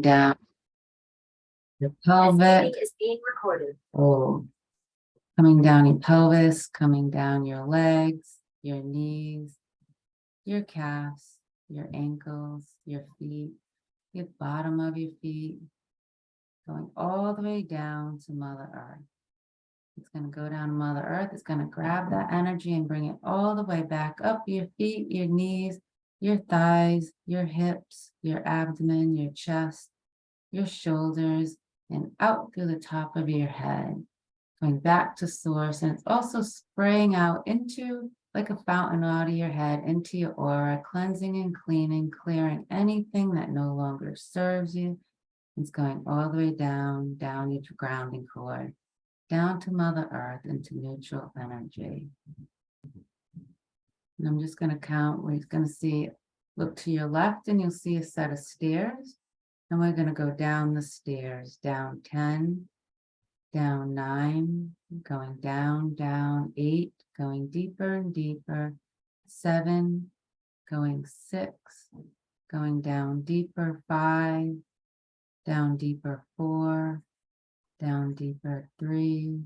down your pelvic. Is being recorded. Oh, coming down your pelvis, coming down your legs, your knees, your calves, your ankles, your feet, the bottom of your feet, going all the way down to Mother Earth. It's going to go down to Mother Earth. It's going to grab that energy and bring it all the way back up your feet, your knees, your thighs, your hips, your abdomen, your chest, your shoulders, and out through the top of your head, going back to source. And it's also spraying out into like a fountain out of your head, into your aura, cleansing and cleaning, clearing anything that no longer serves you. It's going all the way down your grounding cord, down to Mother Earth, into neutral energy. And I'm just going to count. We're going to see, look to your left and you'll see a set of stairs. And we're going to go down the stairs, down 10, down 9, going down 8, going deeper and deeper, 7, going 6, going down deeper, 5, down deeper, 4, down deeper, 3,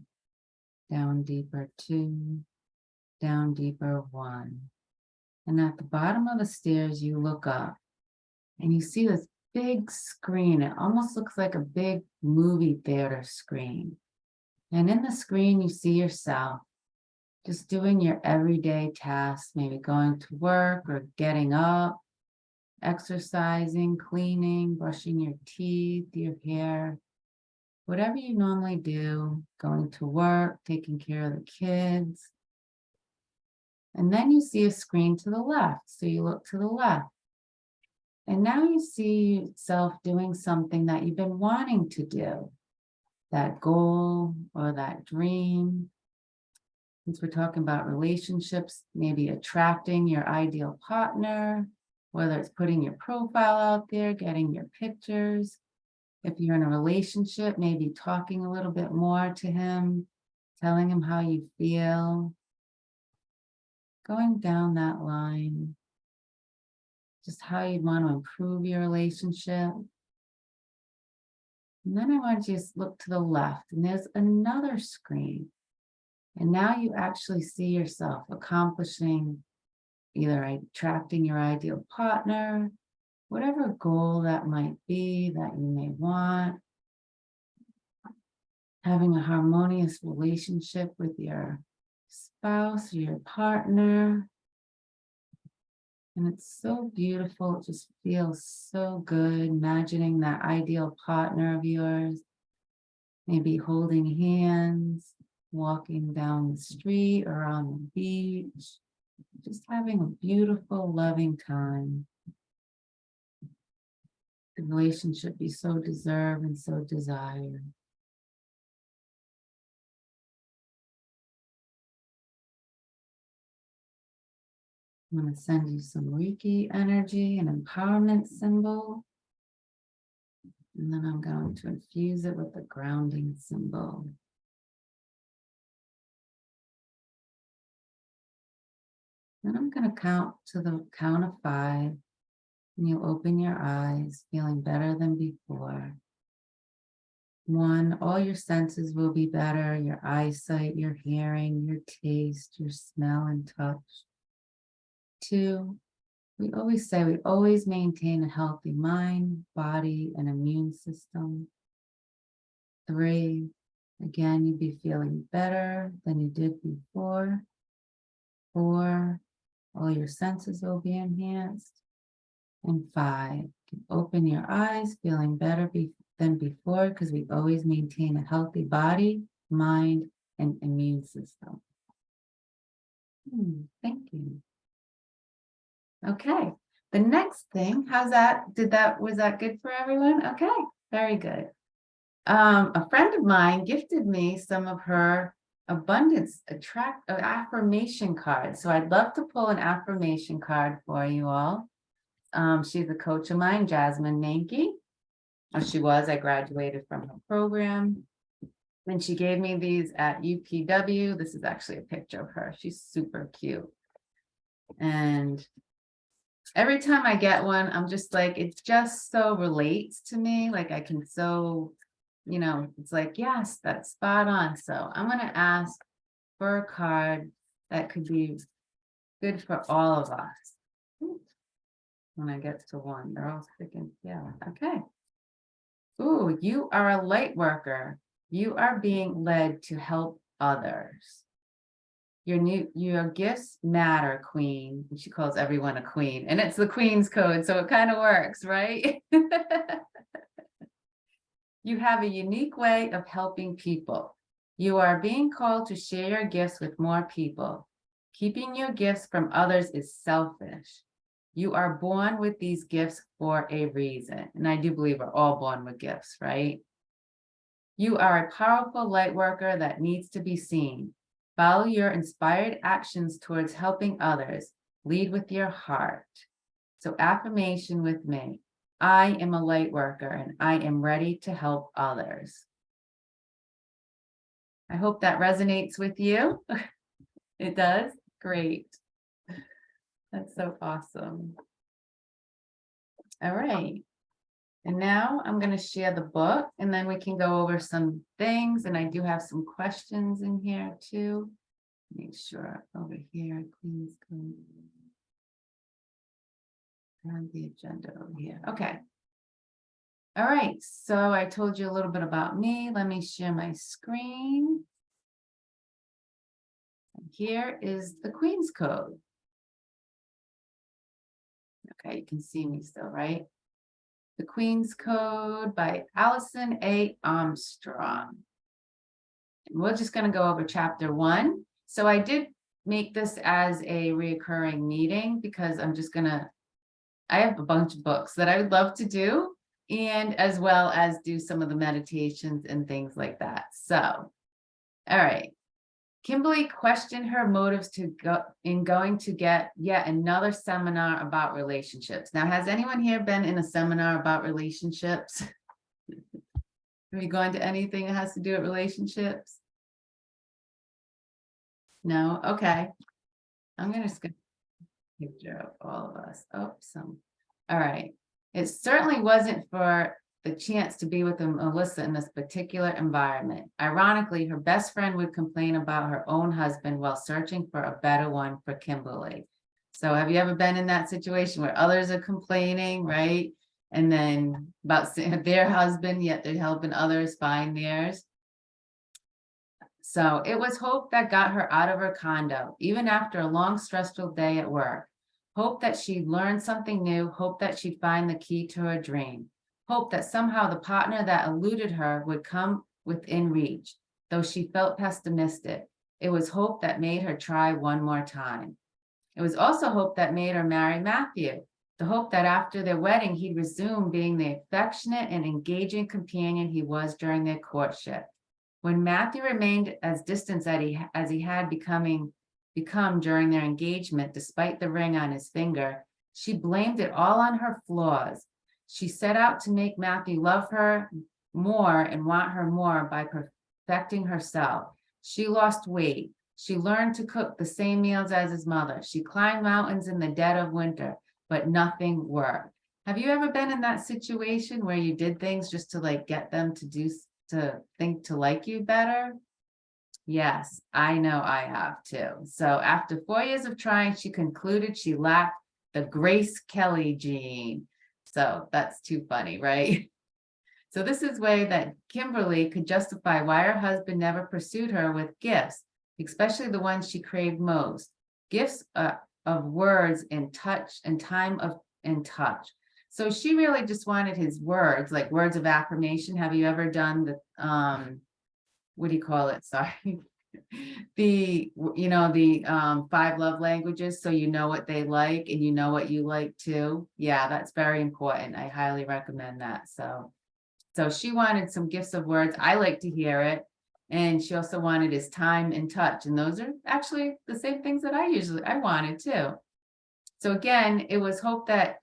down deeper, 2, down deeper, 1. And at the bottom of the stairs, you look up and you see this big screen. It almost looks like a big movie theater screen. And in the screen, you see yourself just doing your everyday tasks, maybe going to work or getting up, exercising, cleaning, brushing your teeth, your hair, whatever you normally do, going to work, taking care of the kids. And then you see a screen to the left. So you look to the left. And now you see yourself doing something that you've been wanting to do, that goal or that dream. Since we're talking about relationships, maybe attracting your ideal partner, whether it's putting your profile out there, getting your pictures. If you're in a relationship, maybe talking a little bit more to him, telling him how you feel, going down that line, just how you want to improve your relationship. And then I want you to look to the left, and there's another screen. And now you actually see yourself accomplishing either attracting your ideal partner, whatever goal that might be that you may want, having a harmonious relationship with your spouse or your partner. And it's so beautiful. It just feels so good imagining that ideal partner of yours, maybe holding hands, walking down the street or on the beach, just having a beautiful, loving time. The relationship you so deserve and so desire. I'm going to send you some Reiki energy, an empowerment symbol. And then I'm going to infuse it with the grounding symbol. Then I'm going to count to the count of 5. And you'll open your eyes, feeling better than before. 1, all your senses will be better. Your eyesight, your hearing, your taste, your smell and touch. 2, we always say we always maintain a healthy mind, body, and immune system. 3, again, you'd be feeling better than you did before. 4, all your senses will be enhanced. And 5, open your eyes, feeling better than before, because we always maintain a healthy body, mind, and immune system. Thank you. Okay, the next thing, how's that? Was that good for everyone? Okay, very good. A friend of mine gifted me some of her abundance affirmation cards. So I'd love to pull an affirmation card for you all. She's a coach of mine, Jasmine Mankey. She was, I graduated from her program. And she gave me these at UPW. This is actually a picture of her. She's super cute. And every time I get one, I'm just like, it just so relates to me. Like I can so, it's like, yes, that's spot on. So I'm going to ask for a card that could be good for all of us. When I get to one, they're all sticking together. Okay. Ooh, you are a light worker. You are being led to help others. Your gifts matter, queen. And she calls everyone a queen. And it's the queen's code, so it kind of works, right? You have a unique way of helping people. You are being called to share your gifts with more people. Keeping your gifts from others is selfish. You are born with these gifts for a reason. And I do believe we're all born with gifts, right? You are a powerful light worker that needs to be seen. Follow your inspired actions towards helping others. Lead with your heart. So affirmation with me. I am a light worker and I am ready to help others. I hope that resonates with you. It does? Great. That's so awesome. All right. And now I'm going to share the book and then we can go over some things. And I do have some questions in here too. Make sure over here, please go. And the agenda over here. Okay. All right. So I told you a little bit about me. Let me share my screen. Here is the Queen's Code. Okay, you can see me still, right? The Queen's Code by Allison A. Armstrong. And we're just going to go over chapter 1. So I did make this as a reoccurring meeting because I have a bunch of books that I would love to do, and as well as do some of the meditations and things like that. So, all right. Kimberly questioned her motives in going to get yet another seminar about relationships. Now, has anyone here been in a seminar about relationships? Have you gone to anything that has to do with relationships? No? Okay. I'm going to skip a picture of all of us. Oh, all right. It certainly wasn't for the chance to be with Melissa in this particular environment. Ironically, her best friend would complain about her own husband while searching for a better one for Kimberly. So have you ever been in that situation where others are complaining, right? And then about their husband, yet they're helping others find theirs? So it was hope that got her out of her condo, even after a long, stressful day at work. Hope that she'd learn something new, hope that she'd find the key to her dream. Hope that somehow the partner that eluded her would come within reach, though she felt pessimistic. It was hope that made her try one more time. It was also hope that made her marry Matthew. The hope that after their wedding, he'd resume being the affectionate and engaging companion he was during their courtship. When Matthew remained as distant as he had become during their engagement, despite the ring on his finger, she blamed it all on her flaws. She set out to make Matthew love her more and want her more by perfecting herself. She lost weight. She learned to cook the same meals as his mother. She climbed mountains in the dead of winter, but nothing worked. Have you ever been in that situation where you did things just to get them to think to like you better? Yes, I know I have too. So after 4 years of trying, she concluded she lacked the Grace Kelly gene. So that's too funny, right? So this is way that Kimberly could justify why her husband never pursued her with gifts, especially the ones she craved most. Gifts of words and touch and time in touch. So she really just wanted his words, like words of affirmation. Have you ever done the, what do you call it? Sorry. The 5 love languages, so you know what they like and you know what you like too. Yeah, that's very important. I highly recommend that. So she wanted some gifts of words. I like to hear it. And she also wanted his time and touch. And those are actually the same things that I wanted too. So again, it was hope that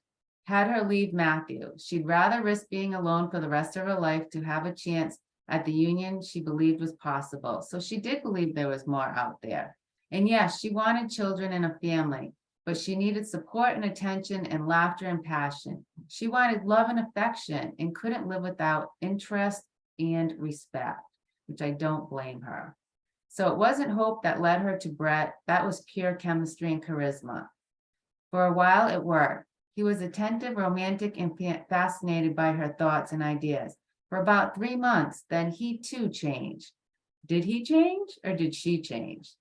had her leave Matthew. She'd rather risk being alone for the rest of her life to have a chance at the union she believed was possible. So she did believe there was more out there. And yes, she wanted children and a family. but she needed support and attention and laughter and passion. She wanted love and affection and couldn't live without interest and respect, which I don't blame her. So it wasn't hope that led her to Brett. That was pure chemistry and charisma. For a while, it worked. He was attentive, romantic, and fascinated by her thoughts and ideas. For about 3 months, then he too changed. Did he change or did she change?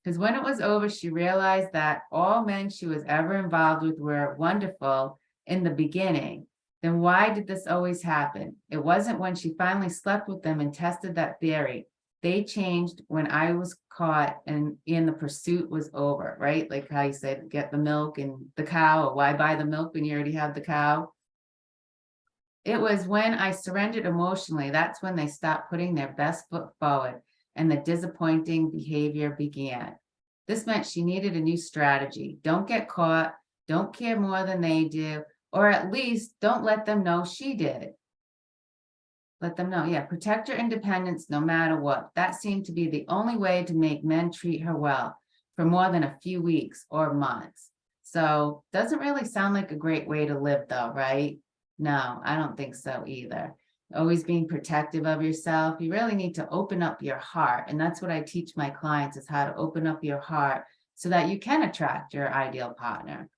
Because when it was over, she realized that all men she was ever involved with were wonderful in the beginning. Then why did this always happen? It wasn't when she finally slept with them and tested that theory. They changed when I was caught and the pursuit was over, right? Like how you said, get the milk and the cow, or why buy the milk when you already have the cow? It was when I surrendered emotionally. That's when they stopped putting their best foot forward and the disappointing behavior began. This meant she needed a new strategy. Don't get caught, don't care more than they do, or at least don't let them know she did. Let them know, yeah, protect her independence no matter what. That seemed to be the only way to make men treat her well for more than a few weeks or months. So doesn't really sound like a great way to live though, right? No, I don't think so either. Always being protective of yourself. You really need to open up your heart. And that's what I teach my clients, is how to open up your heart so that you can attract your ideal partner.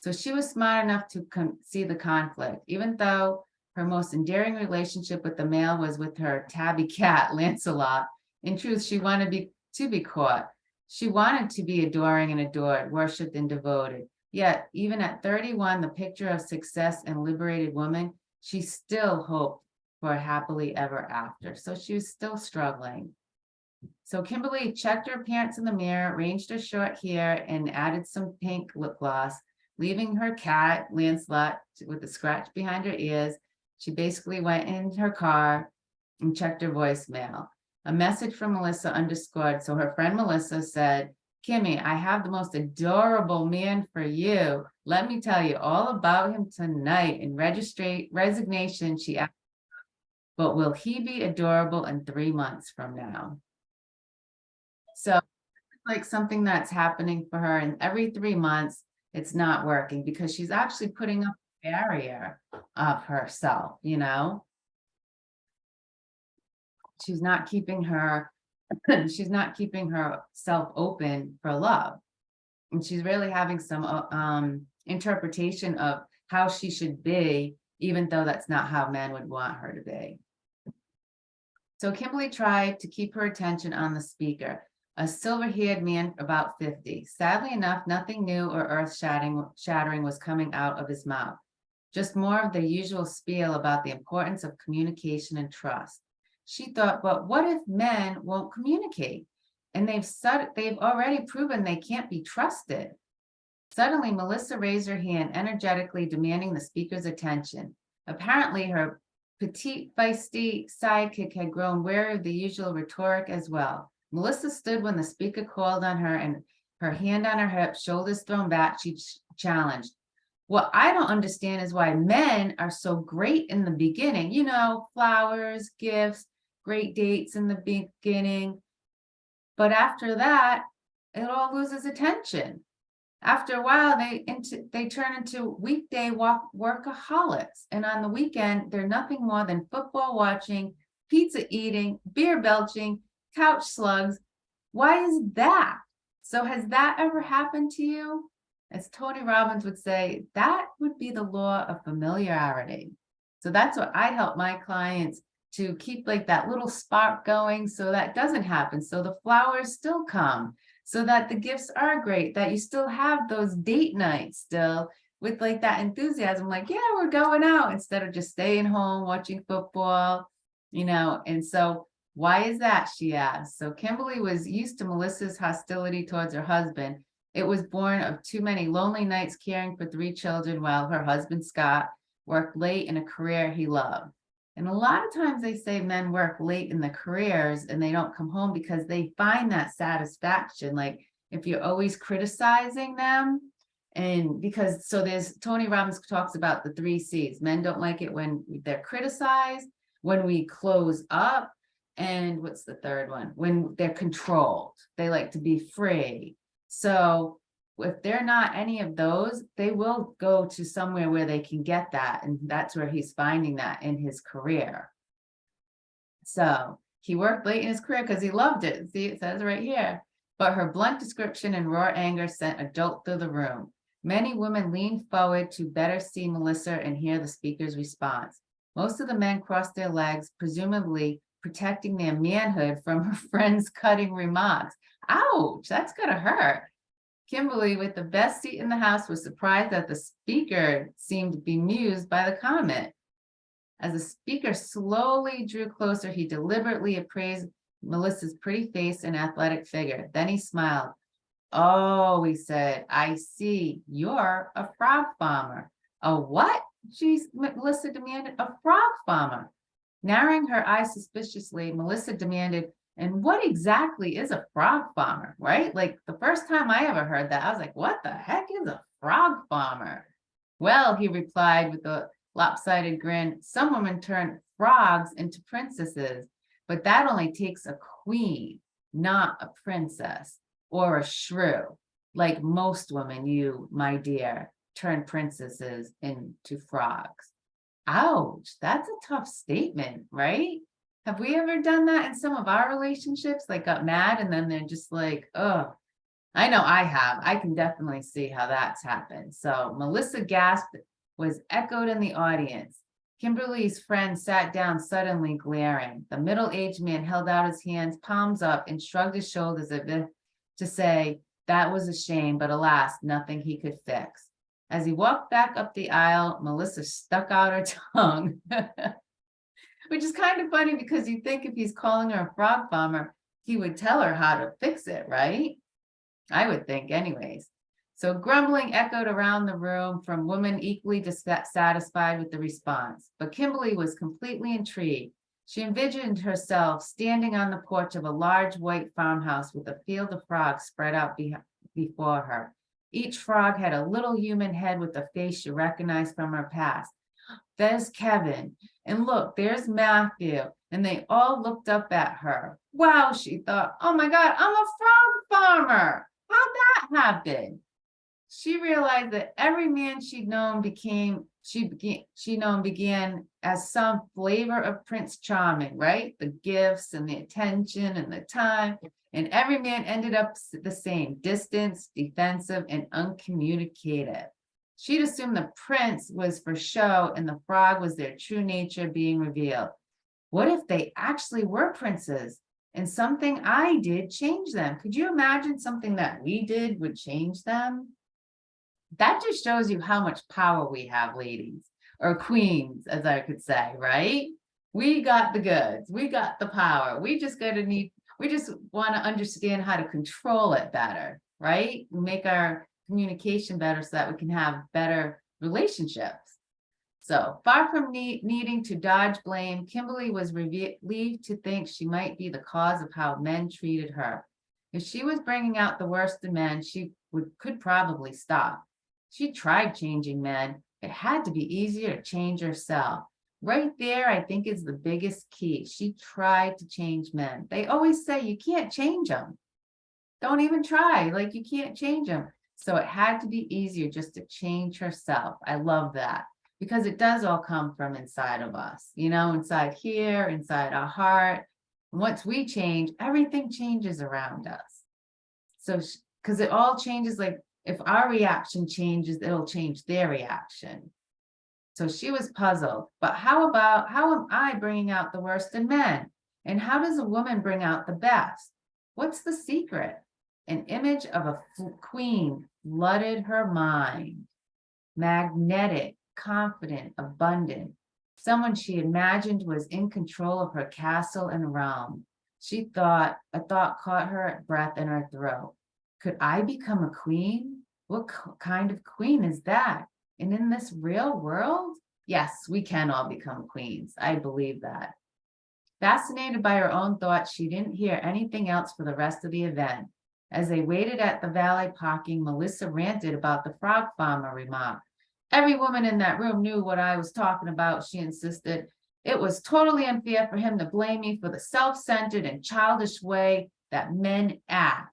So she was smart enough to see the conflict, even though her most endearing relationship with the male was with her tabby cat, Lancelot. In truth, she wanted to be caught. She wanted to be adoring and adored, worshipped and devoted. Yet, even at 31, the picture of success and liberated woman, she still hoped for a happily ever after. So she was still struggling. So Kimberly checked her appearance in the mirror, arranged her short hair, and added some pink lip gloss, leaving her cat, Lancelot, with a scratch behind her ears. She basically went in her car and checked her voicemail. A message from Melissa underscored. So her friend Melissa said, Kimmy, I have the most adorable man for you. Let me tell you all about him tonight. In resignation, she asked, but will he be adorable in 3 months from now? So like something that's happening for her, and every 3 months, it's not working because she's actually putting up a barrier of herself, you know? She's not keeping herself open for love. And she's really having some interpretation of how she should be, even though that's not how men would want her to be. So Kimberly tried to keep her attention on the speaker, a silver-haired man about 50. Sadly enough, nothing new or earth-shattering was coming out of his mouth. Just more of the usual spiel about the importance of communication and trust. She thought, but what if men won't communicate? And they've already proven they can't be trusted. Suddenly, Melissa raised her hand, energetically demanding the speaker's attention. Apparently, her petite, feisty sidekick had grown weary of the usual rhetoric as well. Melissa stood when the speaker called on her, and her hand on her hip, shoulders thrown back, she challenged. What I don't understand is why men are so great in the beginning. You know, flowers, gifts, great dates in the beginning. But after that, it all loses attention. After a while, they turn into weekday workaholics. And on the weekend, they're nothing more than football watching, pizza eating, beer belching, couch slugs. Why is that? So has that ever happened to you? As Tony Robbins would say, that would be the law of familiarity. So that's what I help my clients to keep, like that little spark going, so that doesn't happen. So the flowers still come, so that the gifts are great, that you still have those date nights still with like that enthusiasm, like, yeah, we're going out, instead of just staying home watching football, you know. And so why is that, she asked. So Kimberly was used to Melissa's hostility towards her husband. It was born of too many lonely nights caring for 3 children while her husband, Scott, worked late in a career he loved. And a lot of times they say men work late in the careers and they don't come home because they find that satisfaction. Like if you're always criticizing them, and because, so there's, Tony Robbins talks about the 3 C's. Men don't like it when they're criticized, when we close up, and what's the third one? When they're controlled. They like to be free. So if they're not any of those, they will go to somewhere where they can get that. And that's where he's finding that in his career. So he worked late in his career because he loved it. See, it says right here. But her blunt description and raw anger sent a jolt through the room. Many women leaned forward to better see Melissa and hear the speaker's response. Most of the men crossed their legs, presumably protecting their manhood from her friend's cutting remarks. Ouch, that's gonna hurt. Kimberly, with the best seat in the house, was surprised that the speaker seemed bemused by the comment. As the speaker slowly drew closer, he deliberately appraised Melissa's pretty face and athletic figure. Then he smiled. Oh, he said, I see, you're a frog farmer. A what? Melissa demanded. A frog farmer. Narrowing her eyes suspiciously, Melissa demanded, and what exactly is a frog farmer, right? Like the first time I ever heard that, I was like, what the heck is a frog farmer? Well, he replied with a lopsided grin, some women turn frogs into princesses, but that only takes a queen, not a princess or a shrew. Like most women, you, my dear, turn princesses into frogs. Ouch, that's a tough statement, right? Have we ever done that in some of our relationships? Like got mad and then they're just like, oh, I know I have. I can definitely see how that's happened. So Melissa gasped was echoed in the audience. Kimberly's friend sat down suddenly glaring. The middle-aged man held out his hands, palms up, and shrugged his shoulders as if to say, that was a shame, but alas, nothing he could fix. As he walked back up the aisle, Melissa stuck out her tongue, which is kind of funny because you think if he's calling her a frog farmer, he would tell her how to fix it, right? I would think anyways. So grumbling echoed around the room from women equally dissatisfied with the response. But Kimberly was completely intrigued. She envisioned herself standing on the porch of a large white farmhouse with a field of frogs spread out before her. Each frog had a little human head with a face she recognized from her past. There's Kevin, and look, there's Matthew, and they all looked up at her. Wow, she thought, oh my God, I'm a frog farmer. How'd that happen? She realized that every man she'd known began as some flavor of Prince Charming, right? The gifts and the attention and the time. And every man ended up the same, distant, defensive, and uncommunicative. She'd assumed the prince was for show and the frog was their true nature being revealed. What if they actually were princes and something I did changed them? Could you imagine something that we did would change them? That just shows you how much power we have, ladies, or queens, as I could say, right? We got the goods, we got the power. We just want to understand how to control it better, right? Make our communication better so that we can have better relationships. So far from needing to dodge blame, Kimberly was relieved to think she might be the cause of how men treated her. If she was bringing out the worst in men, she could probably stop. She tried changing men. It had to be easier to change herself. Right there, I think, is the biggest key. She tried to change men. They always say you can't change them. Don't even try, like you can't change them. So it had to be easier just to change herself. I love that because it does all come from inside of us, you know, inside here, inside our heart. Once we change, everything changes around us. So, because it all changes, like if our reaction changes, it'll change their reaction. So she was puzzled, but how am I bringing out the worst in men? And how does a woman bring out the best? What's the secret? An image of a queen flooded her mind. Magnetic, confident, abundant. Someone she imagined was in control of her castle and realm. A thought caught her breath in her throat. Could I become a queen? What kind of queen is that? And in this real world? Yes, we can all become queens. I believe that. Fascinated by her own thoughts, she didn't hear anything else for the rest of the event. As they waited at the valet parking, Melissa ranted about the frog farmer remark. Every woman in that room knew what I was talking about, she insisted. It was totally unfair for him to blame me for the self-centered and childish way that men act.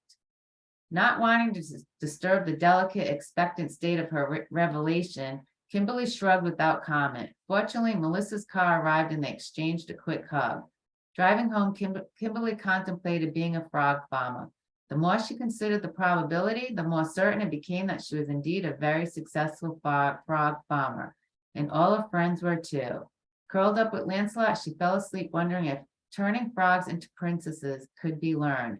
Not wanting to disturb the delicate, expectant state of her revelation, Kimberly shrugged without comment. Fortunately, Melissa's car arrived and they exchanged a quick hug. Driving home, Kimberly contemplated being a frog farmer. The more she considered the probability, the more certain it became that she was indeed a very successful frog farmer, and all her friends were too. Curled up with Lancelot, she fell asleep wondering if turning frogs into princesses could be learned.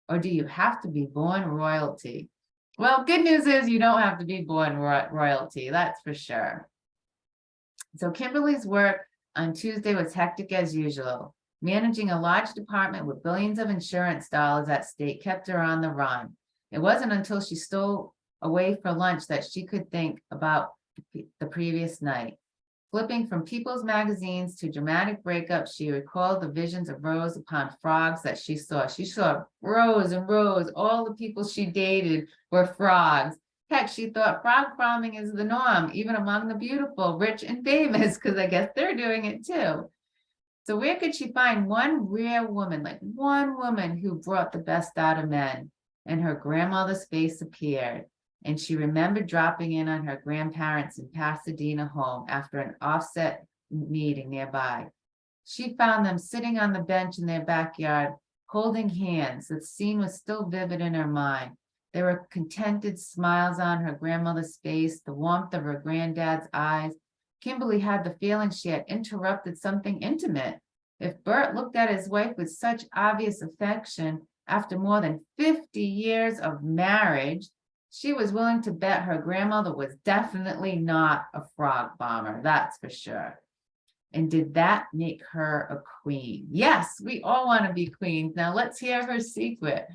Or do you have to be born royalty? Well, good news is you don't have to be born royalty, that's for sure. So Kimberly's work on Tuesday was hectic as usual. Managing a large department with billions of insurance dollars at stake kept her on the run. It wasn't until she stole away for lunch that she could think about the previous night. Flipping from People's magazines to dramatic breakups, she recalled the visions of rows upon frogs that she saw. She saw rows and rows. All the people she dated were frogs. Heck, she thought frog farming is the norm, even among the beautiful, rich, and famous, because I guess they're doing it too. So where could she find one rare woman, like one woman who brought the best out of men? And her grandmother's face appeared. And she remembered dropping in on her grandparents in Pasadena home after an offset meeting nearby. She found them sitting on the bench in their backyard, holding hands. The scene was still vivid in her mind. There were contented smiles on her grandmother's face, the warmth of her granddad's eyes. Kimberly had the feeling she had interrupted something intimate. If Bert looked at his wife with such obvious affection after more than 50 years of marriage, she was willing to bet her grandmother was definitely not a frog farmer, that's for sure. And did that make her a queen? Yes, we all want to be queens. Now let's hear her secret.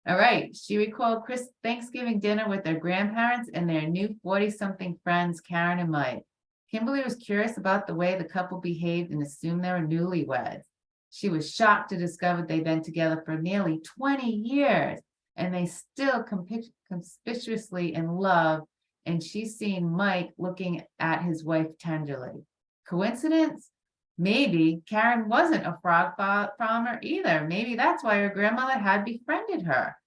All right, she recalled Thanksgiving dinner with their grandparents and their new 40-something friends, Karen and Mike. Kimberly was curious about the way the couple behaved and assumed they were newlyweds. She was shocked to discover they'd been together for nearly 20 years. And they still conspicuously in love, and she's seen Mike looking at his wife tenderly. Coincidence? Maybe. Karen wasn't a frog farmer either. Maybe that's why her grandmother had befriended her.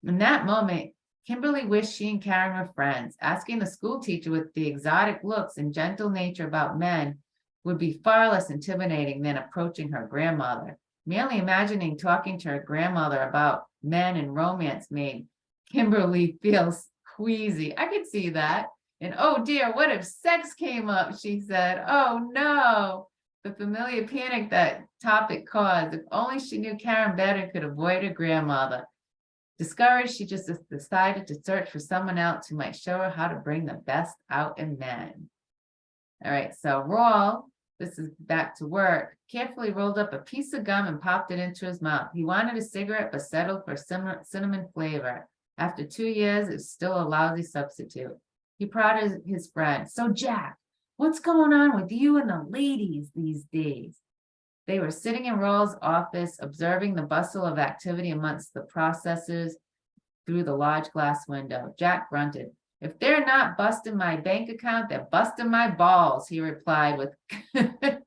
In that moment, Kimberly wished she and Karen were friends. Asking the school teacher with the exotic looks and gentle nature about men would be far less intimidating than approaching her grandmother. Merely imagining talking to her grandmother about men and romance made Kimberly feel queasy. I could see that. And oh dear, what if sex came up? She said, oh no. The familiar panic that topic caused. If only she knew Karen better, could avoid her grandmother. Discouraged, she just decided to search for someone else who might show her how to bring the best out in men. All right, so Raul, this is back to work, carefully rolled up a piece of gum and popped it into his mouth. He wanted a cigarette, but settled for cinnamon flavor. After 2 years, it's still a lousy substitute. He prodded his friend. So Jack, what's going on with you and the ladies these days? They were sitting in Raul's office, observing the bustle of activity amongst the processors through the large glass window. Jack grunted. If they're not busting my bank account, they're busting my balls, he replied with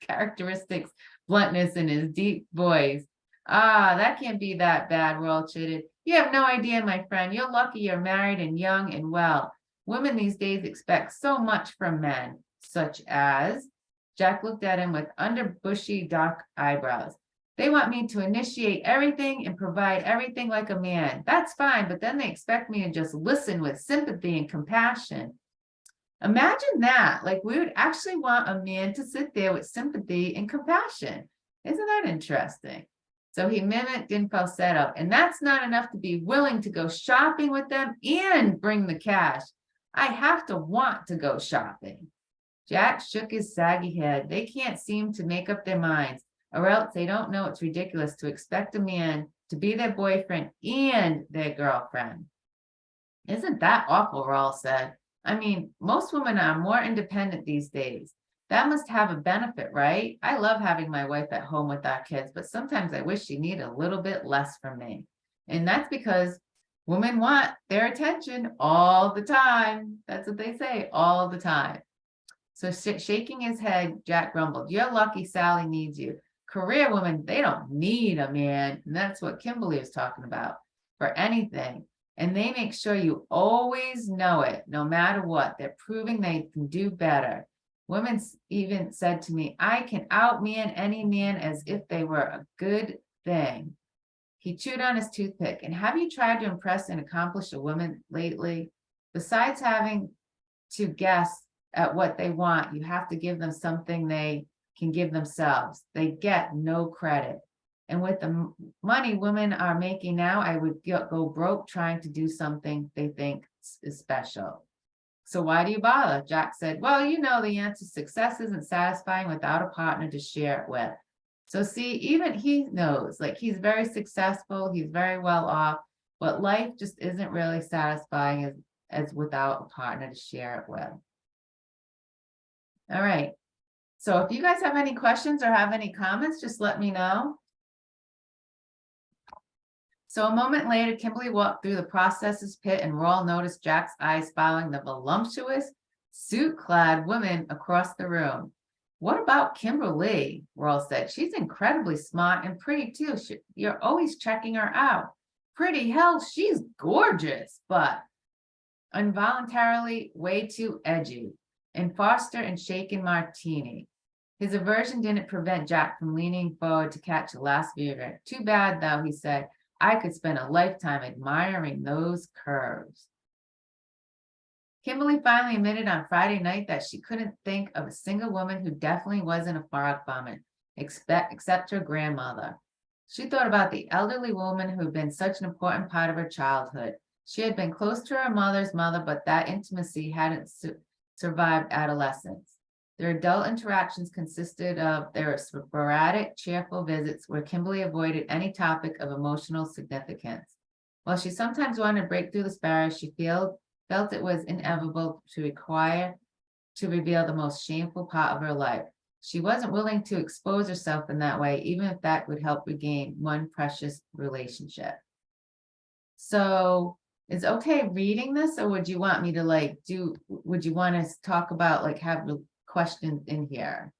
characteristic bluntness in his deep voice. Ah, that can't be that bad, Raul chided. You have no idea, my friend. You're lucky you're married and young and well. Women these days expect so much from men, such as... Jack looked at him with under bushy dark eyebrows. They want me to initiate everything and provide everything like a man. That's fine, but then they expect me to just listen with sympathy and compassion. Imagine that. Like, we would actually want a man to sit there with sympathy and compassion. Isn't that interesting? So he mimicked in falsetto, and that's not enough to be willing to go shopping with them and bring the cash. I have to want to go shopping. Jack shook his saggy head. They can't seem to make up their minds, or else they don't know it's ridiculous to expect a man to be their boyfriend and their girlfriend. Isn't that awful, Raul said. I mean, most women are more independent these days. That must have a benefit, right? I love having my wife at home with our kids, but sometimes I wish she needed a little bit less from me. And that's because women want their attention all the time. That's what they say, all the time. So shaking his head, Jack grumbled, you're lucky Sally needs you. Career women, they don't need a man. And that's what Kimberly was talking about for anything. And they make sure you always know it, no matter what. They're proving they can do better. Women even said to me, I can outman any man as if they were a good thing. He chewed on his toothpick. And have you tried to impress and accomplish a woman lately? Besides having to guess at what they want, you have to give them something they can give themselves. They get no credit. And with the money women are making now, I would go broke trying to do something they think is special. So why do you bother? Jack said, well, you know the answer. Success isn't satisfying without a partner to share it with. So see, even he knows, like he's very successful, he's very well off, but life just isn't really satisfying as without a partner to share it with. All right. So if you guys have any questions or have any comments, just let me know. So a moment later, Kimberly walked through the processor's pit and Rawle noticed Jack's eyes following the voluptuous, suit-clad woman across the room. What about Kimberly? Rawle said. She's incredibly smart and pretty too. You're always checking her out. Pretty hell, she's gorgeous, but involuntarily way too edgy. And Foster and shaken martini. His aversion didn't prevent Jack from leaning forward to catch the last view of it. Too bad, though, he said. I could spend a lifetime admiring those curves. Kimberly finally admitted on Friday night that she couldn't think of a single woman who definitely wasn't a frog vomit, except her grandmother. She thought about the elderly woman who had been such an important part of her childhood. She had been close to her mother's mother, but that intimacy hadn't survived adolescence. Their adult interactions consisted of their sporadic, cheerful visits where Kimberly avoided any topic of emotional significance. While she sometimes wanted to break through the sparrows, she felt it was inevitable to reveal the most shameful part of her life. She wasn't willing to expose herself in that way, even if that would help regain one precious relationship. So is it okay reading this, or would you want me to would you want to talk about have the questions in here?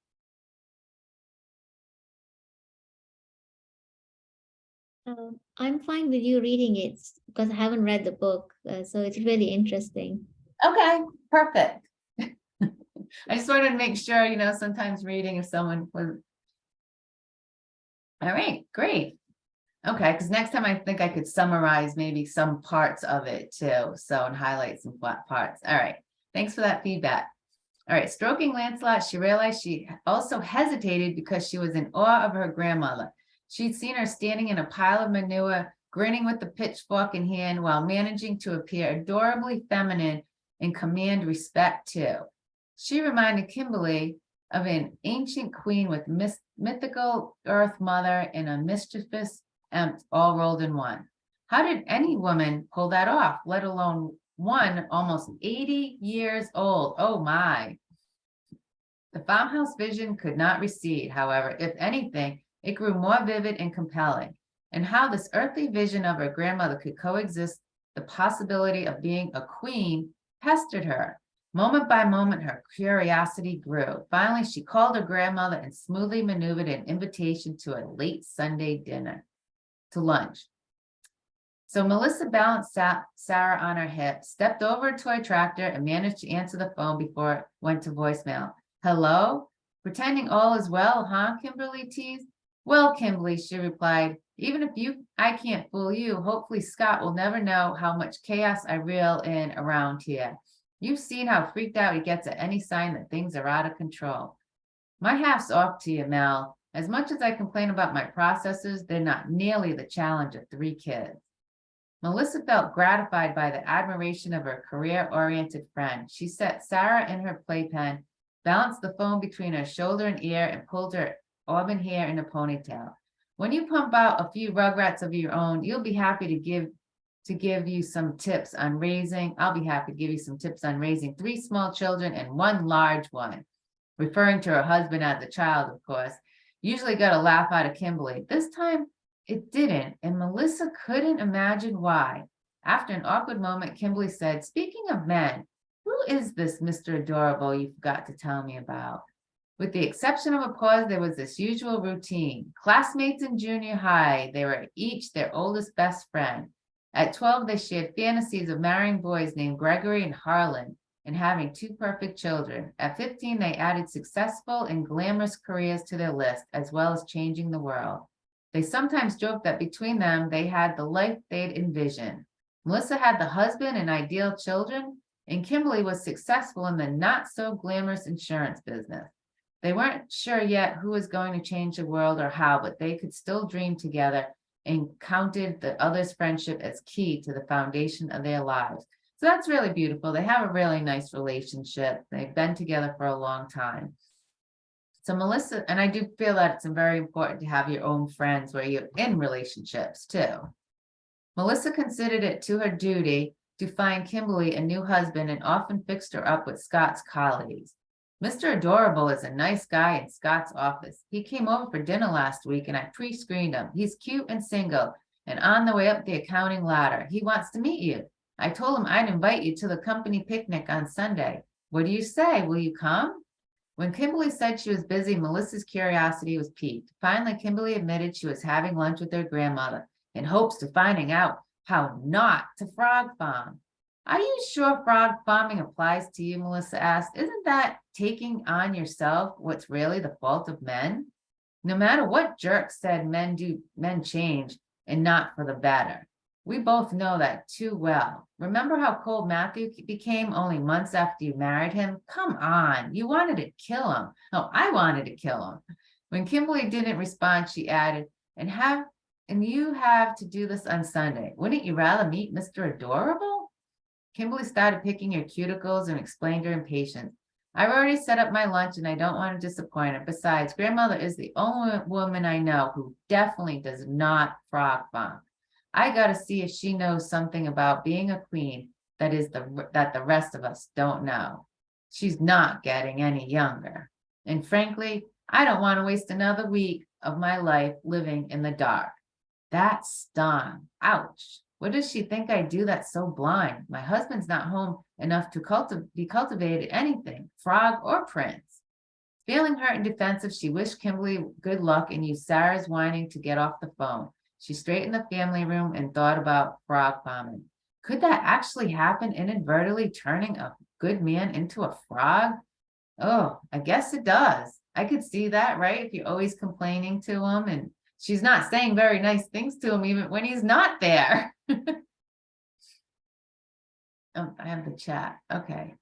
I'm fine with you reading it because I haven't read the book, so it's really interesting. Okay, perfect. I just wanted to make sure, sometimes reading if someone was. All right, great. Okay, because next time I think I could summarize maybe some parts of it too. So, and highlight some parts. All right, thanks for that feedback. All right, stroking Lancelot, she realized she also hesitated because she was in awe of her grandmother. She'd seen her standing in a pile of manure, grinning with the pitchfork in hand while managing to appear adorably feminine and command respect too. She reminded Kimberly of an ancient queen with mythical earth mother and a mischievous imp all rolled in one. How did any woman pull that off, let alone one almost 80 years old? Oh my. The farmhouse vision could not recede, however. If anything, it grew more vivid and compelling. And how this earthly vision of her grandmother could coexist, the possibility of being a queen, pestered her. Moment by moment, her curiosity grew. Finally, she called her grandmother and smoothly maneuvered an invitation to a late Sunday dinner, to lunch. So Melissa balanced Sarah on her hip, stepped over a toy tractor, and managed to answer the phone before it went to voicemail. Hello? Pretending all is well, huh? Kimberly teased. Well, Kimberly, she replied, even if I can't fool you, hopefully Scott will never know how much chaos I reel in around here. You've seen how freaked out he gets at any sign that things are out of control. My hat's off to you, Mel. As much as I complain about my processors, they're not nearly the challenge of 3 kids. Melissa felt gratified by the admiration of her career-oriented friend. She set Sarah in her playpen, balanced the phone between her shoulder and ear, and pulled her auburn hair in a ponytail. When you pump out a few rugrats of your own, you'll be happy to give you some tips on raising. I'll be happy to give you some tips on raising 3 small children and 1 large one. Referring to her husband as a child, of course. Usually got a laugh out of Kimberly. This time it didn't, and Melissa couldn't imagine why. After an awkward moment, Kimberly said, speaking of men, who is this Mr. Adorable you forgot to tell me about? With the exception of a pause, there was this usual routine. Classmates in junior high, they were each their oldest best friend. At 12, they shared fantasies of marrying boys named Gregory and Harlan and having 2 perfect children. At 15, they added successful and glamorous careers to their list, as well as changing the world. They sometimes joked that between them, they had the life they'd envisioned. Melissa had the husband and ideal children, and Kimberly was successful in the not-so-glamorous insurance business. They weren't sure yet who was going to change the world or how, but they could still dream together and counted the other's friendship as key to the foundation of their lives. So that's really beautiful. They have a really nice relationship. They've been together for a long time. So Melissa, and I do feel that it's very important to have your own friends where you're in relationships too. Melissa considered it to her duty to find Kimberly a new husband and often fixed her up with Scott's colleagues. Mr. Adorable is a nice guy in Scott's office. He came over for dinner last week and I pre-screened him. He's cute and single and on the way up the accounting ladder. He wants to meet you. I told him I'd invite you to the company picnic on Sunday. What do you say? Will you come? When Kimberly said she was busy, Melissa's curiosity was piqued. Finally, Kimberly admitted she was having lunch with her grandmother in hopes of finding out how not to frog farm. Are you sure frog farming applies to you? Melissa asked. Isn't that taking on yourself what's really the fault of men? No matter what jerk said men change and not for the better. We both know that too well. Remember how cold Matthew became only months after you married him? Come on, you wanted to kill him. No, I wanted to kill him. When Kimberly didn't respond, she added, and you have to do this on Sunday. Wouldn't you rather meet Mr. Adorable? Kimberly started picking her cuticles and explained her impatience. I've already set up my lunch and I don't want to disappoint her. Besides, grandmother is the only woman I know who definitely does not frog farm. I got to see if she knows something about being a queen that the rest of us don't know. She's not getting any younger. And frankly, I don't want to waste another week of my life living in the dark. That stung. Ouch. What does she think I do that's so blind? My husband's not home enough to be cultivated anything, frog or prince. Feeling hurt and defensive, she wished Kimberly good luck and used Sarah's whining to get off the phone. She straightened the family room and thought about frog farming. Could that actually happen, inadvertently turning a good man into a frog? Oh, I guess it does. I could see that, right? If you're always complaining to him and she's not saying very nice things to him even when he's not there. Oh, I have the chat. Okay.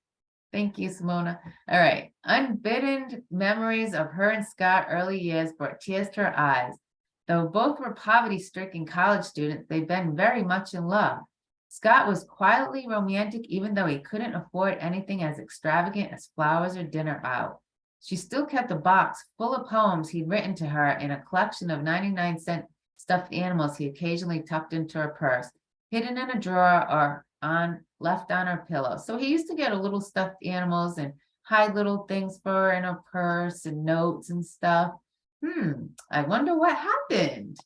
Thank you, Simona. All right. Unbidden memories of her and Scott early years brought tears to her eyes. Though both were poverty-stricken college students, they'd been very much in love. Scott was quietly romantic, even though he couldn't afford anything as extravagant as flowers or dinner out. She still kept a box full of poems he'd written to her and a collection of 99-cent stuffed animals he occasionally tucked into her purse, hidden in a drawer or left on her pillow. So he used to get a little stuffed animals and hide little things for her in her purse and notes and stuff. I wonder what happened.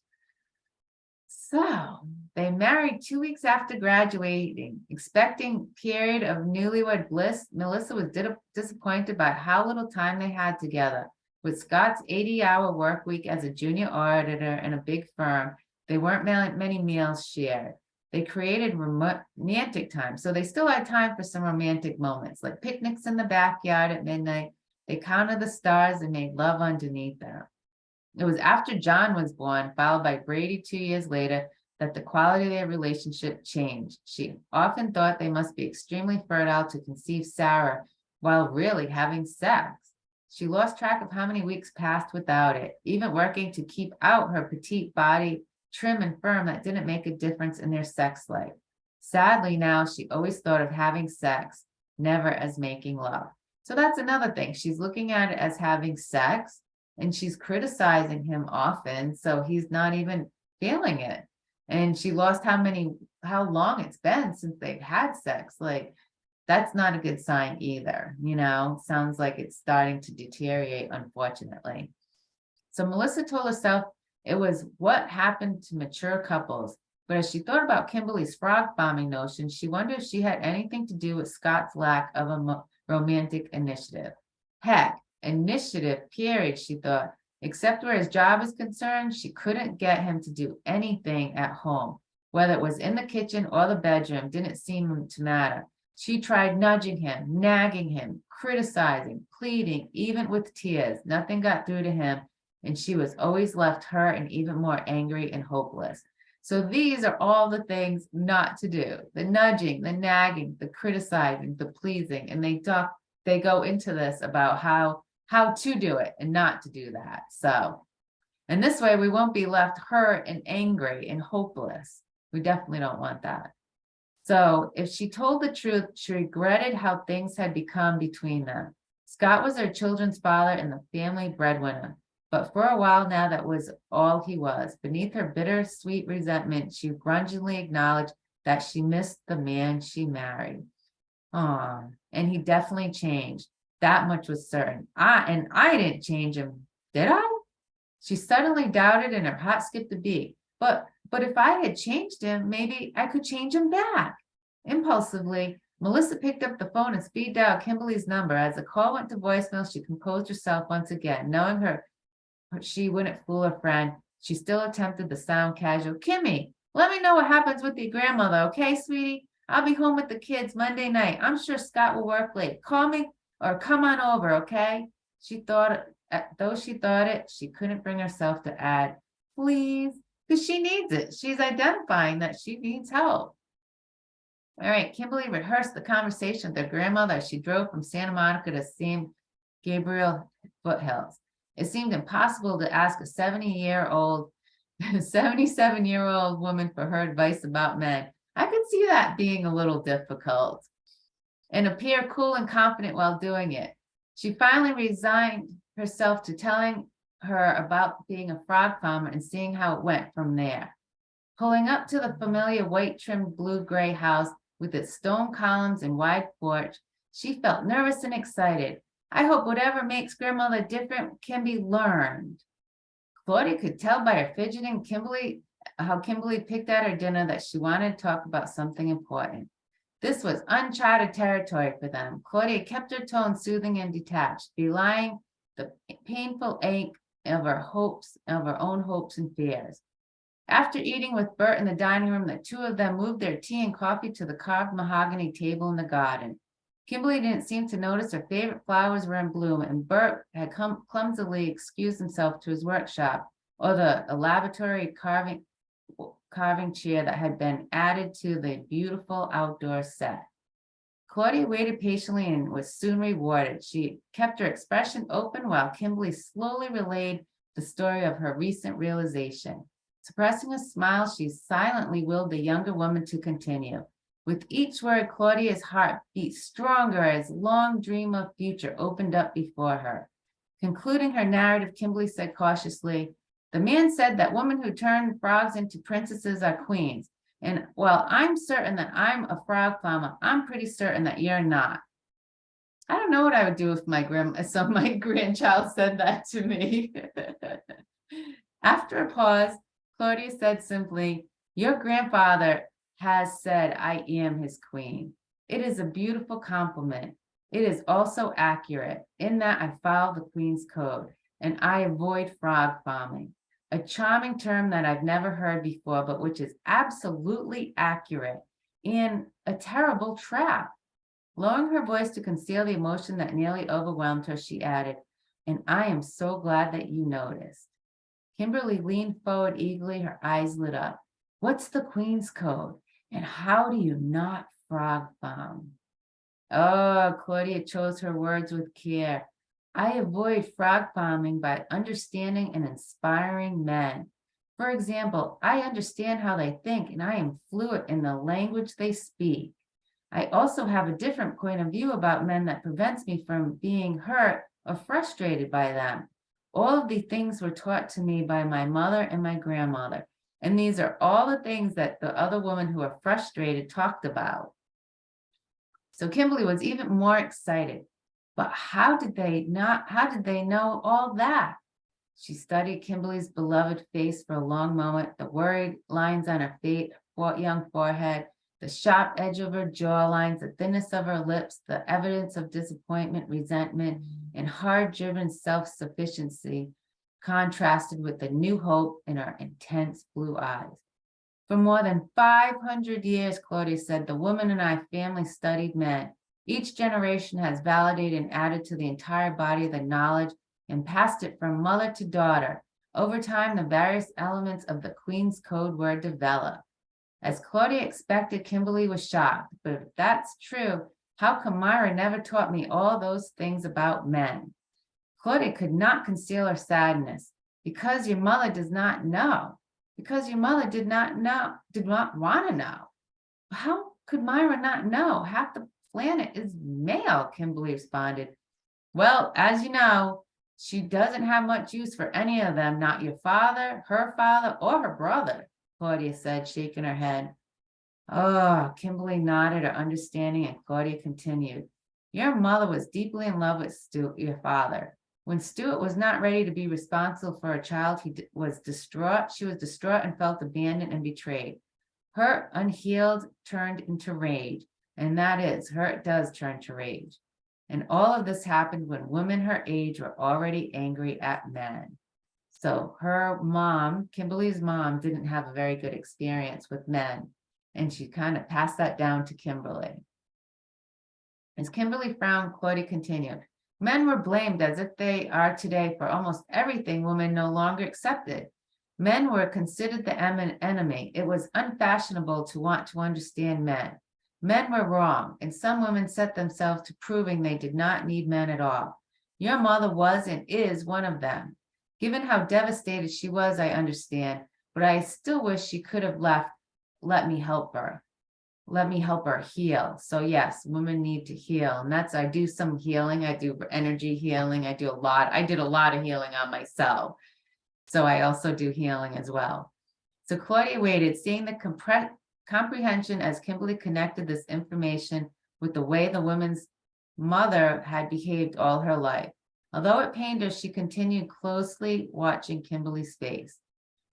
So they married 2 weeks after graduating, expecting period of newlywed bliss. Melissa was disappointed by how little time they had together. With Scott's 80-hour work week as a junior auditor in a big firm, they weren't many meals shared. They created romantic time, so they still had time for some romantic moments, like picnics in the backyard at midnight. They counted the stars and made love underneath them. It was after John was born, followed by Brady 2 years later, that the quality of their relationship changed. She often thought they must be extremely fertile to conceive Sarah while really having sex. She lost track of how many weeks passed without it, even working to keep out her petite body, trim and firm, that didn't make a difference in their sex life. Sadly, now she always thought of having sex, never as making love. So that's another thing. She's looking at it as having sex, and she's criticizing him often, so he's not even feeling it. And she lost how long it's been since they've had sex. Like, that's not a good sign either. Sounds like it's starting to deteriorate, unfortunately. So Melissa told herself it was what happened to mature couples. But as she thought about Kimberly's frog farming notion, she wondered if she had anything to do with Scott's lack of a romantic initiative. Heck, initiative, period, she thought. Except where his job is concerned, she couldn't get him to do anything at home. Whether it was in the kitchen or the bedroom, didn't seem to matter. She tried nudging him, nagging him, criticizing, pleading, even with tears. Nothing got through to him, and she was always left hurt and even more angry and hopeless. So these are all the things not to do: the nudging, the nagging, the criticizing, the pleasing, and they go into this about how to do it and not to do that. So, and this way we won't be left hurt and angry and hopeless. We definitely don't want that. So if she told the truth, she regretted how things had become between them. Scott was their children's father and the family breadwinner, but for a while now that was all he was. Beneath her bittersweet resentment, she grudgingly acknowledged that she missed the man she married. Oh, and he definitely changed. That much was certain. I didn't change him, did I? She suddenly doubted and her heart skipped a beat. But if I had changed him, maybe I could change him back. Impulsively, Melissa picked up the phone and speed dialed Kimberly's number. As the call went to voicemail, she composed herself once again. Knowing she wouldn't fool her friend, she still attempted to sound casual. Kimmy, let me know what happens with your grandmother, okay, sweetie? I'll be home with the kids Monday night. I'm sure Scott will work late. Call me or come on over, okay? Though she thought it, she couldn't bring herself to add, please, because she needs it. She's identifying that she needs help. All right, Kimberly rehearsed the conversation with her grandmother as she drove from Santa Monica to San Gabriel Foothills. It seemed impossible to ask a 77-year-old woman for her advice about men. I could see that being a little difficult, and appear cool and confident while doing it. She finally resigned herself to telling her about being a frog farmer and seeing how it went from there. Pulling up to the familiar white-trimmed blue-gray house with its stone columns and wide porch, she felt nervous and excited. I hope whatever makes grandmother different can be learned. Claudia could tell by her fidgeting how Kimberly picked at her dinner that she wanted to talk about something important. This was uncharted territory for them. Claudia kept her tone soothing and detached, belying the painful ache of her own hopes and fears. After eating with Bert in the dining room, the two of them moved their tea and coffee to the carved mahogany table in the garden. Kimberly didn't seem to notice her favorite flowers were in bloom, and Bert had clumsily excused himself to his workshop or the elaborate carving chair that had been added to the beautiful outdoor set. Claudia waited patiently and was soon rewarded. She kept her expression open while Kimberly slowly relayed the story of her recent realization. Suppressing a smile, she silently willed the younger woman to continue. With each word, Claudia's heart beat stronger as long dream of future opened up before her. Concluding her narrative, Kimberly said cautiously, the man said that women who turn frogs into princesses are queens. And while I'm certain that I'm a frog farmer, I'm pretty certain that you're not. I don't know what I would do if my grandchild said that to me. After a pause, Claudia said simply, your grandfather has said I am his queen. It is a beautiful compliment. It is also accurate in that I follow the Queen's Code and I avoid frog farming, a charming term that I've never heard before, but which is absolutely accurate and a terrible trap. Lowering her voice to conceal the emotion that nearly overwhelmed her, she added, and I am so glad that you noticed. Kimberly leaned forward eagerly, her eyes lit up. What's the Queen's Code? And how do you not frog farm? Oh, Claudia chose her words with care. I avoid frog farming by understanding and inspiring men. For example, I understand how they think and I am fluent in the language they speak. I also have a different point of view about men that prevents me from being hurt or frustrated by them. All of these things were taught to me by my mother and my grandmother. And these are all the things that the other women who are frustrated talked about. So Kimberly was even more excited. But how did they know all that? She studied Kimberly's beloved face for a long moment, the worried lines on her young forehead, the sharp edge of her jawlines, the thinness of her lips, the evidence of disappointment, resentment, and hard-driven self-sufficiency contrasted with the new hope in her intense blue eyes. For more than 500 years, Claudia said, the woman and I family studied men. Each generation has validated and added to the entire body of the knowledge and passed it from mother to daughter. Over time, the various elements of the Queen's Code were developed. As Claudia expected, Kimberly was shocked. But if that's true, how come Myra never taught me all those things about men? Claudia could not conceal her sadness. Because your mother does not know. Because your mother did not want to know. How could Myra not know? Half the planet is male, Kimberly responded. Well, as you know, she doesn't have much use for any of them, not your father, her father, or her brother, Claudia said, shaking her head. Oh, Kimberly nodded her understanding, and Claudia continued. Your mother was deeply in love with Stuart, your father. When Stuart was not ready to be responsible for a child, he was distraught. She was distraught and felt abandoned and betrayed. Hurt unhealed turned into rage, and that is, hurt does turn to rage. And all of this happened when women her age were already angry at men. So her mom, Kimberly's mom, didn't have a very good experience with men, and she kind of passed that down to Kimberly. As Kimberly frowned, Claudia continued. Men were blamed as if they are today for almost everything women no longer accepted. Men were considered the enemy. It was unfashionable to want to understand men. Men were wrong, and some women set themselves to proving they did not need men at all. Your mother was and is one of them. Given how devastated she was, I understand, but I still wish she could have let me help her. Let me help her heal. So yes, women need to heal. And I do some healing. I do energy healing. I did a lot of healing on myself. So I also do healing as well. So Claudia waited, seeing the comprehension as Kimberly connected this information with the way the woman's mother had behaved all her life. Although it pained her, she continued closely watching Kimberly's face.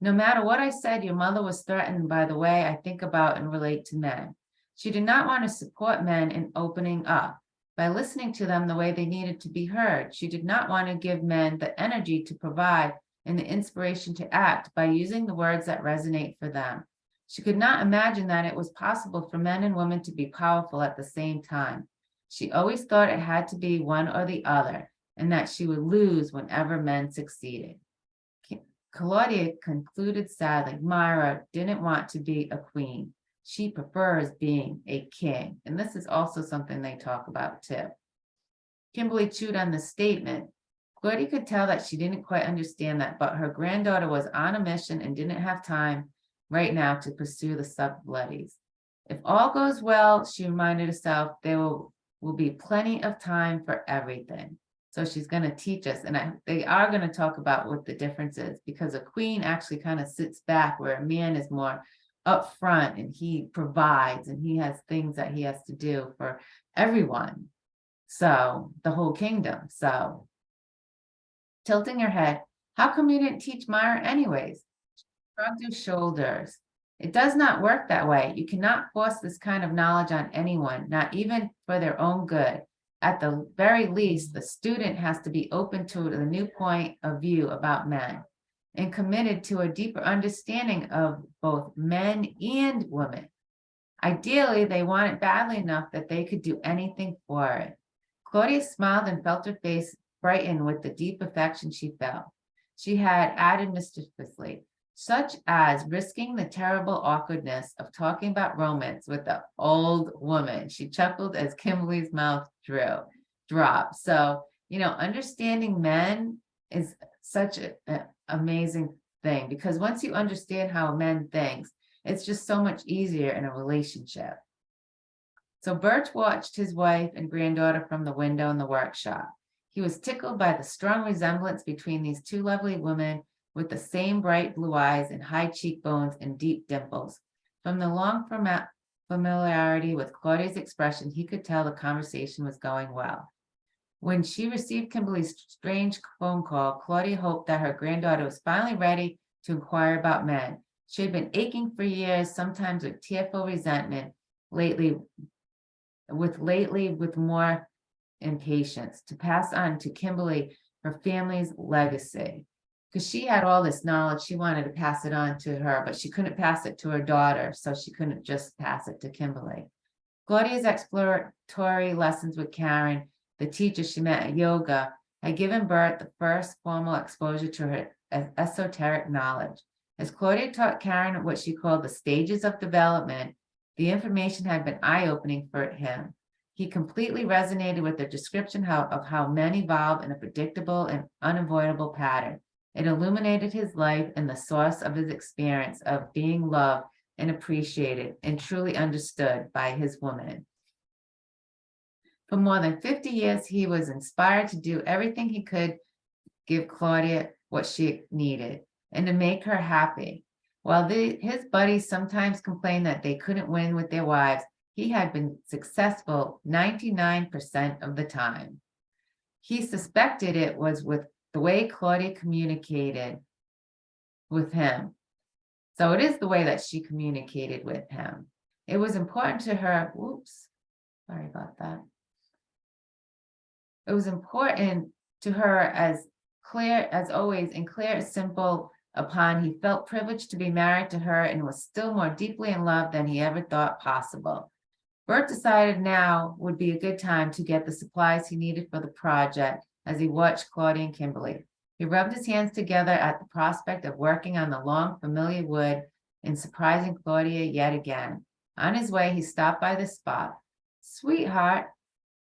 No matter what I said, your mother was threatened by the way I think about and relate to men. She did not want to support men in opening up by listening to them the way they needed to be heard. She did not want to give men the energy to provide and the inspiration to act by using the words that resonate for them. She could not imagine that it was possible for men and women to be powerful at the same time. She always thought it had to be one or the other, and that she would lose whenever men succeeded. Claudia concluded sadly, Myra didn't want to be a queen. She prefers being a king. And this is also something they talk about too. Kimberly chewed on the statement. Claudia could tell that she didn't quite understand that, but her granddaughter was on a mission and didn't have time right now to pursue the subladies. If all goes well, she reminded herself, there will be plenty of time for everything. So she's going to teach us, and they are going to talk about what the difference is, because a queen actually kind of sits back where a man is more up front and he provides and he has things that he has to do for everyone. So the whole kingdom. So tilting her head, how come you didn't teach Myra anyways? She shrugged her shoulders. It does not work that way. You cannot force this kind of knowledge on anyone, not even for their own good. At the very least, the student has to be open to the new point of view about men and committed to a deeper understanding of both men and women. Ideally, they want it badly enough that they could do anything for it. Claudia smiled and felt her face brighten with the deep affection she felt. She had added mischievously, such as risking the terrible awkwardness of talking about romance with the old woman. She chuckled as Kimberly's mouth dropped. So, understanding men is such an amazing thing, because once you understand how men think, it's just so much easier in a relationship. So Birch watched his wife and granddaughter from the window in the workshop. He was tickled by the strong resemblance between these two lovely women with the same bright blue eyes and high cheekbones and deep dimples. From the long familiarity with Claudia's expression, he could tell the conversation was going well. When she received Kimberly's strange phone call, Claudia hoped that her granddaughter was finally ready to inquire about men. She had been aching for years, sometimes with tearful resentment, lately with more impatience, to pass on to Kimberly her family's legacy. because she had all this knowledge. She wanted to pass it on to her, but she couldn't pass it to her daughter, so she couldn't just pass it to Kimberly. Claudia's exploratory lessons with Karen, the teacher she met at yoga, had given Bert the first formal exposure to her esoteric knowledge. As Claudia taught Karen what she called the stages of development, the information had been eye-opening for him. He completely resonated with the description of how men evolve in a predictable and unavoidable pattern. It illuminated his life and the source of his experience of being loved and appreciated and truly understood by his woman. For more than 50 years, he was inspired to do everything he could give Claudia what she needed and to make her happy. While his buddies sometimes complained that they couldn't win with their wives, he had been successful 99% of the time. He suspected it was with the way Claudia communicated with him. So it is the way that she communicated with him. It was important to her. Whoops, sorry about that. It was important to her as clear as always and clear as simple upon he felt privileged to be married to her and was still more deeply in love than he ever thought possible. Bert decided now would be a good time to get the supplies he needed for the project as he watched Claudia and Kimberly. He rubbed his hands together at the prospect of working on the long familiar wood and surprising Claudia yet again. On his way, he stopped by the spot. Sweetheart,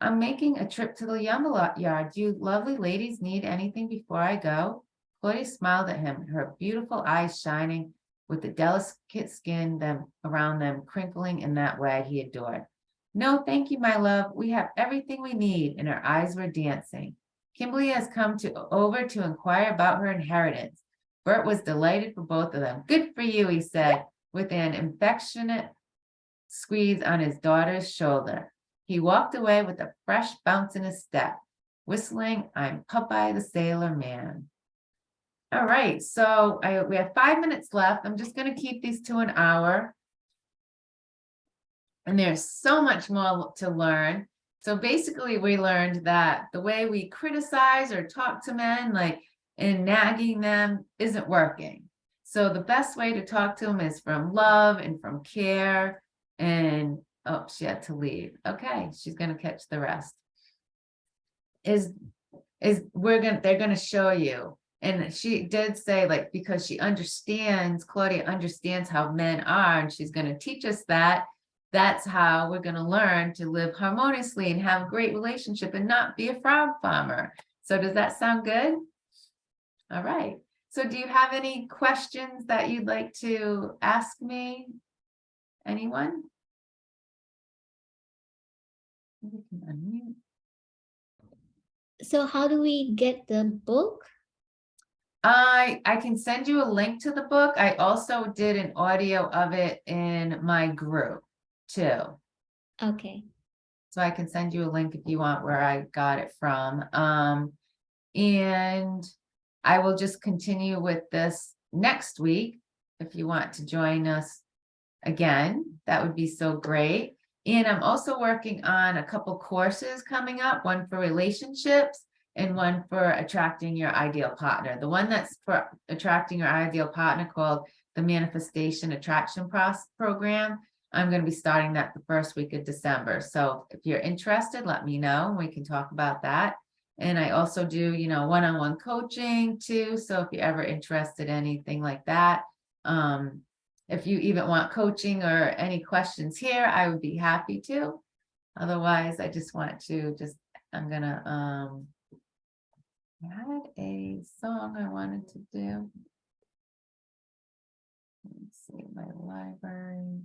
I'm making a trip to the lumber yard. Do you lovely ladies need anything before I go? Claudia smiled at him, her beautiful eyes shining with the delicate skin around them crinkling in that way he adored. No, thank you, my love. We have everything we need, and her eyes were dancing. Kimberly has come over to inquire about her inheritance. Bert was delighted for both of them. Good for you, he said, with an affectionate squeeze on his daughter's shoulder. He walked away with a fresh bounce in his step, whistling, I'm Popeye the Sailor Man. All right, so we have 5 minutes left. I'm just going to keep these to an hour. And there's so much more to learn. So basically, we learned that the way we criticize or talk to men, like in nagging them, isn't working. So the best way to talk to them is from love and from care. And oh, she had to leave. Okay, she's going to catch the rest. They're going to show you. And she did say, like, because she understands, Claudia understands how men are, and she's going to teach us that. That's how we're going to learn to live harmoniously and have a great relationship and not be a frog farmer. So does that sound good? All right. So do you have any questions that you'd like to ask me? Anyone? We can unmute. So how do we get the book? I can send you a link to the book. I also did an audio of it in my group too. Okay. So I can send you a link if you want where I got it from. And I will just continue with this next week. If you want to join us again, that would be so great. And I'm also working on a couple courses coming up, one for relationships and one for attracting your ideal partner. The one that's for attracting your ideal partner called the Manifestation Attraction Program. I'm going to be starting that the first week of December. So if you're interested, let me know. We can talk about that. And I also do, one-on-one coaching too. So if you're ever interested in anything like that, if you even want coaching or any questions here, I would be happy to. Otherwise, I just want to I'm going to, I had a song I wanted to do. Let's see, my library.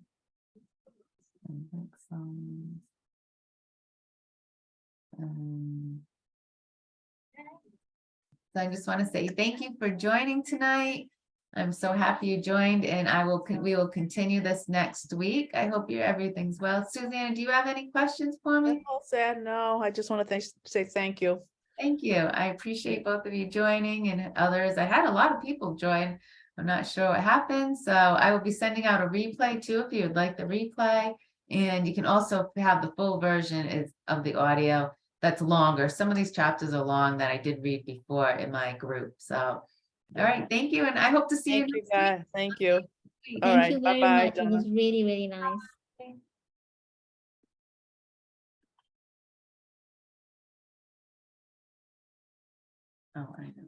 Songs. So I just want to say thank you for joining tonight. I'm so happy you joined, and we will continue this next week. I hope everything's well. Susanna, do you have any questions for me? I'm all set. No, I just want to say thank you. Thank you. I appreciate both of you joining and others. I had a lot of people join. I'm not sure what happened. So I will be sending out a replay too if you would like the replay. And you can also have the full version of the audio that's longer. Some of these chapters are long that I did read before in my group. So All right, thank you, and I hope to see you Thank you, next week. guys. Thank you. All Thank right, you very bye-bye, much. It Donna. was really, really nice. Oh, I know.